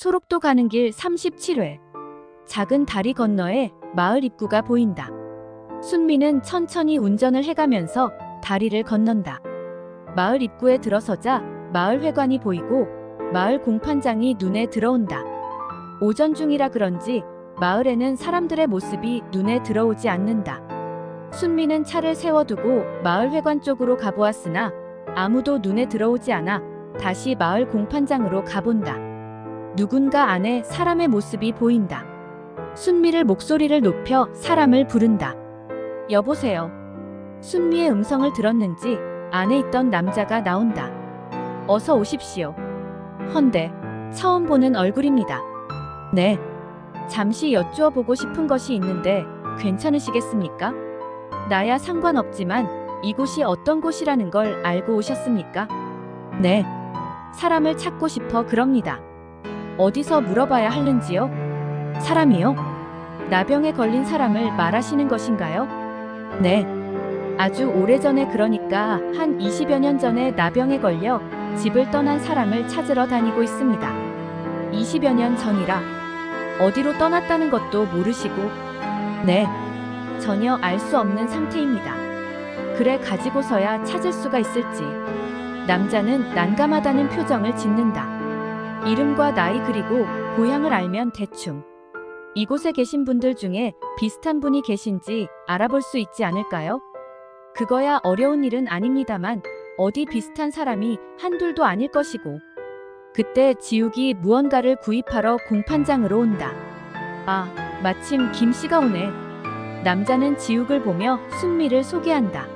소록도 가는 길 37회. 작은 다리 건너에 마을 입구가 보인다. 순미는 천천히 운전을 해가면서 다리를 건넌다. 마을 입구에 들어서자 마을 회관이 보이고 마을 공판장이 눈에 들어온다. 오전 중이라 그런지 마을에는 사람들의 모습이 눈에 들어오지 않는다. 순미는 차를 세워두고 마을 회관 쪽으로 가보았으나 아무도 눈에 들어오지 않아 다시 마을 공판장으로 가본다. 누군가 안에 사람의 모습이 보인다. 순미를 목소리를 높여 사람을 부른다. 여보세요. 순미의 음성을 들었는지 안에 있던 남자가 나온다. 어서 오십시오. 헌데 처음 보는 얼굴입니다. 네. 잠시 여쭈어 보고 싶은 것이 있는데 괜찮으시겠습니까? 나야 상관없지만 이곳이 어떤 곳이라는 걸 알고 오셨습니까? 네. 사람을 찾고 싶어 그럽니다. 어디서 물어봐야 하는지요? 사람이요? 나병에 걸린 사람을 말하시는 것인가요? 네. 아주 오래전에, 그러니까 한 20여 년 전에 나병에 걸려 집을 떠난 사람을 찾으러 다니고 있습니다. 20여 년 전이라 어디로 떠났다는 것도 모르시고? 네. 전혀 알 수 없는 상태입니다. 그래 가지고서야 찾을 수가 있을지. 남자는 난감하다는 표정을 짓는다. 이름과 나이 그리고 고향을 알면 대충 이곳에 계신 분들 중에 비슷한 분이 계신지 알아볼 수 있지 않을까요? 그거야 어려운 일은 아닙니다만 어디 비슷한 사람이 한둘도 아닐 것이고. 그때 지욱이 무언가를 구입하러 공판장으로 온다. 아, 마침 김씨가 오네. 남자는 지욱을 보며 순미를 소개한다.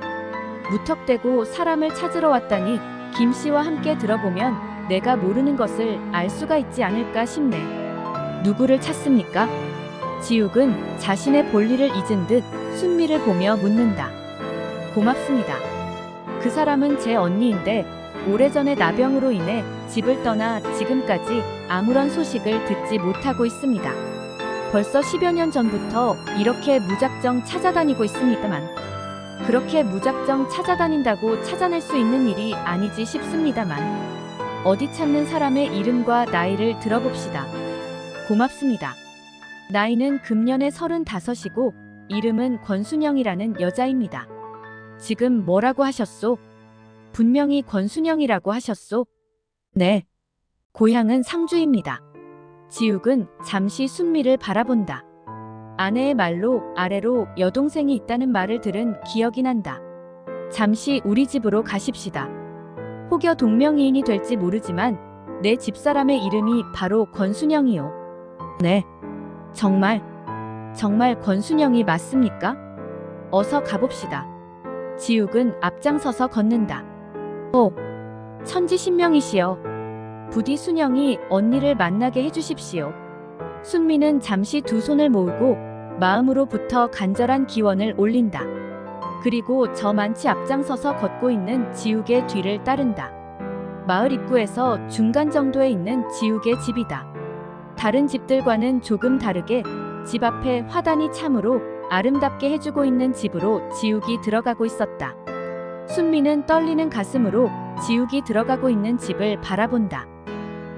무턱대고 사람을 찾으러 왔다니 김씨와 함께 들어보면 내가 모르는 것을 알 수가 있지 않을까 싶네. 누구를 찾습니까? 지욱은 자신의 볼일을 잊은 듯 순미를 보며 묻는다. 고맙습니다. 그 사람은 제 언니인데 오래전에 나병으로 인해 집을 떠나 지금까지 아무런 소식을 듣지 못하고 있습니다. 벌써 10여 년 전부터 이렇게 무작정 찾아다니고 있습니다만 그렇게 무작정 찾아다닌다고 찾아낼 수 있는 일이 아니지 싶습니다만 어디 찾는 사람의 이름과 나이를 들어봅시다. 고맙습니다. 나이는 금년에 35이고 이름은 권순영이라는 여자입니다. 지금 뭐라고 하셨소? 분명히 권순영이라고 하셨소? 네. 고향은 상주입니다. 지욱은 잠시 순미를 바라본다. 아내의 말로 아래로 여동생이 있다는 말을 들은 기억이 난다. 잠시 우리 집으로 가십시다. 혹여 동명이인이 될지 모르지만 내 집사람의 이름이 바로 권순영이요. 네. 정말 권순영이 맞습니까? 어서 가봅시다. 지욱은 앞장서서 걷는다. 오, 천지신명이시여. 부디 순영이 언니를 만나게 해주십시오. 순미는 잠시 두 손을 모으고 마음으로부터 간절한 기원을 올린다. 그리고 저만치 앞장서서 걷고 있는 지욱의 뒤를 따른다. 마을 입구에서 중간 정도에 있는 지욱의 집이다. 다른 집들과는 조금 다르게 집 앞에 화단이 참으로 아름답게 해주고 있는 집으로 지욱이 들어가고 있었다. 순미는 떨리는 가슴으로 지욱이 들어가고 있는 집을 바라본다.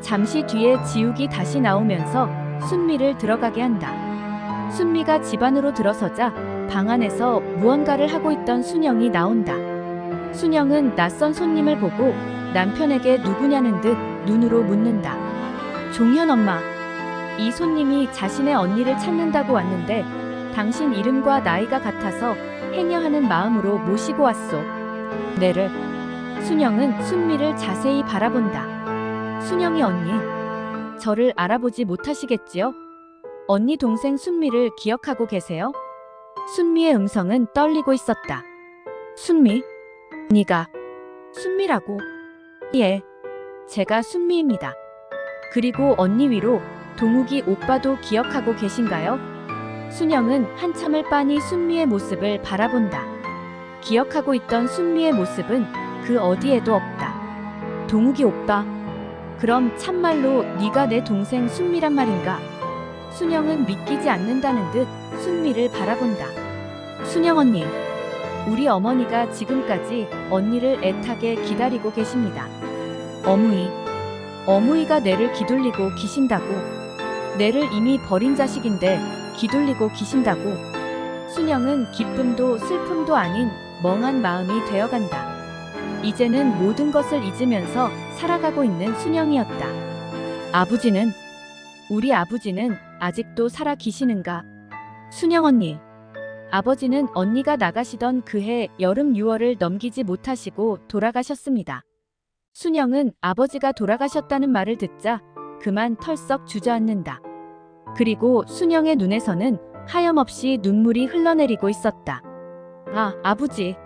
잠시 뒤에 지욱이 다시 나오면서 순미를 들어가게 한다. 순미가 집 안으로 들어서자 방 안에서 무언가를 하고 있던 순영이 나온다. 순영은 낯선 손님을 보고 남편에게 누구냐는 듯 눈으로 묻는다. 종현 엄마, 이 손님이 자신의 언니를 찾는다고 왔는데 당신 이름과 나이가 같아서 행여하는 마음으로 모시고 왔소. 네를. 순영은 순미를 자세히 바라본다. 순영이 언니, 저를 알아보지 못하시겠지요? 언니 동생 순미를 기억하고 계세요? 순미의 음성은 떨리고 있었다. 순미? 네가 순미라고? 예, 제가 순미입니다. 그리고 언니 위로 동욱이 오빠도 기억하고 계신가요? 순영은 한참을 빤히 순미의 모습을 바라본다. 기억하고 있던 순미의 모습은 그 어디에도 없다. 동욱이 오빠? 그럼 참말로 네가 내 동생 순미란 말인가? 순영은 믿기지 않는다는 듯 순미를 바라본다. 순영 언니, 우리 어머니가 지금까지 언니를 애타게 기다리고 계십니다. 어머니, 어무이가 내를 기둘리고 기신다고. 내를 이미 버린 자식인데 기둘리고 기신다고. 순영은 기쁨도 슬픔도 아닌 멍한 마음이 되어간다. 이제는 모든 것을 잊으면서 살아가고 있는 순영이었다. 아버지는, 우리 아버지는 아직도 살아 계시는가? 순영 언니. 아버지는 언니가 나가시던 그해 여름 6월을 넘기지 못하시고 돌아가셨습니다. 순영은 아버지가 돌아가셨다는 말을 듣자 그만 털썩 주저앉는다. 그리고 순영의 눈에서는 하염없이 눈물이 흘러내리고 있었다. 아, 아버지.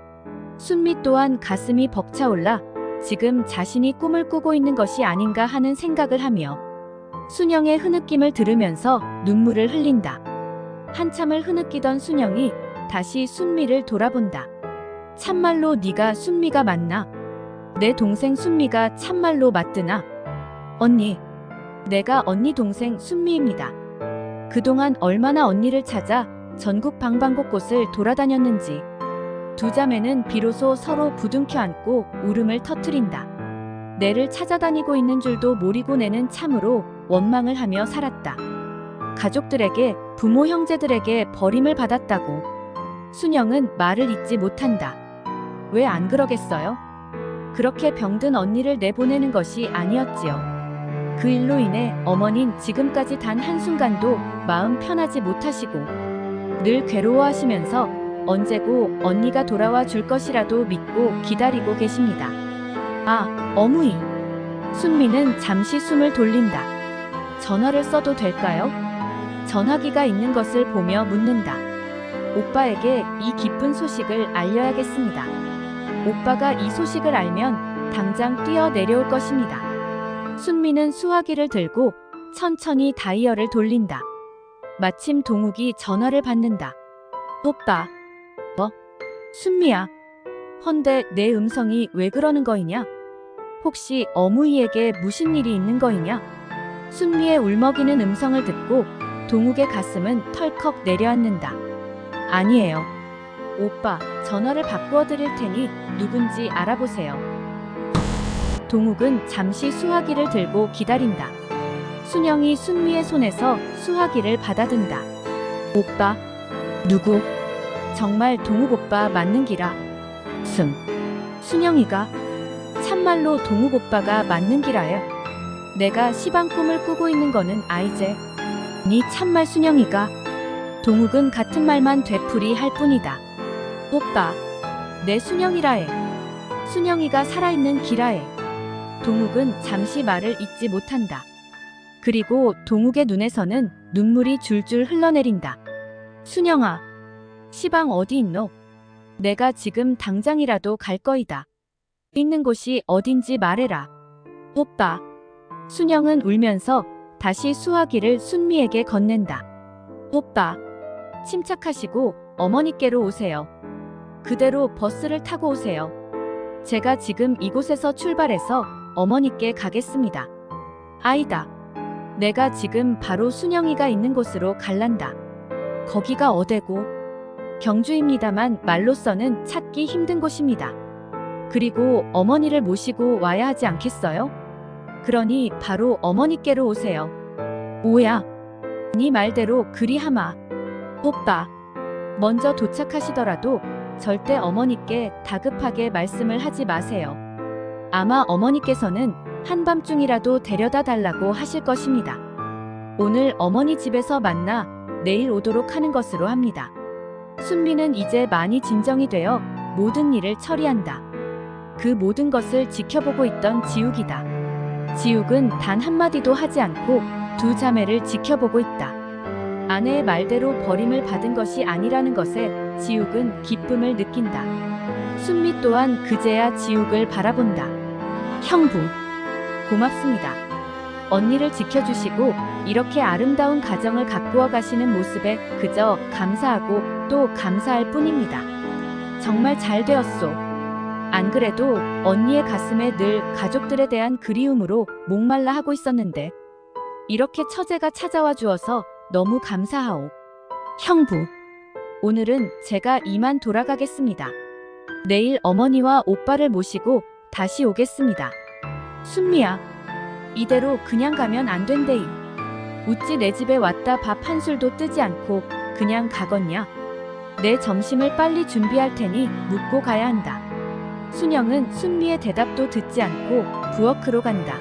순미 또한 가슴이 벅차올라 지금 자신이 꿈을 꾸고 있는 것이 아닌가 하는 생각을 하며 순영의 흐느낌을 들으면서 눈물을 흘린다. 한참을 흐느끼던 순영이 다시 순미를 돌아본다. 참말로 네가 순미가 맞나? 내 동생 순미가 참말로 맞드나? 언니, 내가 언니 동생 순미입니다. 그동안 얼마나 언니를 찾아 전국 방방곳곳을 돌아다녔는지. 두 자매는 비로소 서로 부둥켜 안고 울음을 터뜨린다. 내를 찾아다니고 있는 줄도 모르고 내는 참으로 원망을 하며 살았다. 가족들에게, 부모 형제들에게 버림을 받았다고. 순영은 말을 잇지 못한다. 왜 안 그러겠어요? 그렇게 병든 언니를 내보내는 것이 아니었지요. 그 일로 인해 어머닌 지금까지 단 한순간도 마음 편하지 못하시고 늘 괴로워하시면서 언제고 언니가 돌아와 줄 것이라도 믿고 기다리고 계십니다. 아, 어머니. 순미는 잠시 숨을 돌린다. 전화를 써도 될까요? 전화기가 있는 것을 보며 묻는다. 오빠에게 이 기쁜 소식을 알려야겠습니다. 오빠가 이 소식을 알면 당장 뛰어 내려올 것입니다. 순미는 수화기를 들고 천천히 다이얼을 돌린다. 마침 동욱이 전화를 받는다. 오빠. 뭐? 순미야. 헌데 내 음성이 왜 그러는 거이냐? 혹시 어무이에게 무슨 일이 있는 거이냐? 순미의 울먹이는 음성을 듣고 동욱의 가슴은 털컥 내려앉는다. 아니에요. 오빠, 전화를 바꾸어 드릴 테니 누군지 알아보세요. 동욱은 잠시 수화기를 들고 기다린다. 순영이 순미의 손에서 수화기를 받아든다. 오빠, 누구? 정말 동욱 오빠 맞는 기라. 순영이가? 참말로 동욱 오빠가 맞는 기라요. 내가 시방 꿈을 꾸고 있는 거는 아이제. 니 참말 순영이가? 동욱은 같은 말만 되풀이 할 뿐이다. 오빠, 내 순영이라해. 순영이가 살아있는 기라해. 동욱은 잠시 말을 잇지 못한다. 그리고 동욱의 눈에서는 눈물이 줄줄 흘러내린다. 순영아, 시방 어디 있노? 내가 지금 당장이라도 갈 거이다. 있는 곳이 어딘지 말해라. 오빠. 순영은 울면서 다시 수화기를 순미에게 건넨다. 오빠. 침착하시고 어머니께로 오세요. 그대로 버스를 타고 오세요. 제가 지금 이곳에서 출발해서 어머니께 가겠습니다. 아이다. 내가 지금 바로 순영이가 있는 곳으로 갈란다. 거기가 어데고? 경주입니다만 말로서는 찾기 힘든 곳입니다. 그리고 어머니를 모시고 와야 하지 않겠어요? 그러니 바로 어머니께로 오세요. 오야. 네 말대로 그리하마. 오빠. 먼저 도착하시더라도 절대 어머니께 다급하게 말씀을 하지 마세요. 아마 어머니께서는 한밤중이라도 데려다 달라고 하실 것입니다. 오늘 어머니 집에서 만나 내일 오도록 하는 것으로 합니다. 순미는 이제 많이 진정이 되어 모든 일을 처리한다. 그 모든 것을 지켜보고 있던 지욱이다. 지욱은 단 한마디도 하지 않고 두 자매를 지켜보고 있다. 아내의 말대로 버림을 받은 것이 아니라는 것에 지욱은 기쁨을 느낀다. 순미 또한 그제야 지욱을 바라본다. 형부, 고맙습니다. 언니를 지켜주시고 이렇게 아름다운 가정을 가꾸어 가시는 모습에 그저 감사하고 또 감사할 뿐입니다. 정말 잘 되었소. 안 그래도 언니의 가슴에 늘 가족들에 대한 그리움으로 목말라 하고 있었는데 이렇게 처제가 찾아와 주어서 너무 감사하오. 형부, 오늘은 제가 이만 돌아가겠습니다. 내일 어머니와 오빠를 모시고 다시 오겠습니다. 순미야, 이대로 그냥 가면 안 된대이. 어찌 내 집에 왔다 밥 한 술도 뜨지 않고 그냥 가겄냐? 내 점심을 빨리 준비할 테니 묵고 가야 한다. 순영은 순미의 대답도 듣지 않고 부엌으로 간다.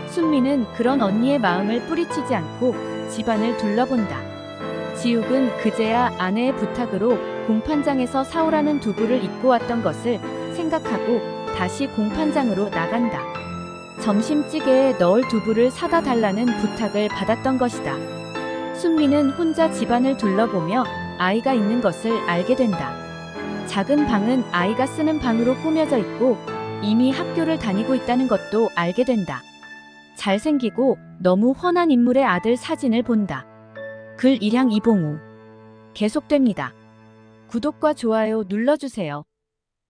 순미는 그런 언니의 마음을 뿌리치지 않고 집안을 둘러본다. 지욱은 그제야 아내의 부탁으로 공판장에서 사오라는 두부를 입고 왔던 것을 생각하고 다시 공판장으로 나간다. 점심찌개에 넣을 두부를 사다 달라는 부탁을 받았던 것이다. 순미는 혼자 집안을 둘러보며 아이가 있는 것을 알게 된다. 작은 방은 아이가 쓰는 방으로 꾸며져 있고 이미 학교를 다니고 있다는 것도 알게 된다. 잘생기고 너무 훤한 인물의 아들 사진을 본다. 글 일향 이봉우. 계속됩니다. 구독과 좋아요 눌러주세요.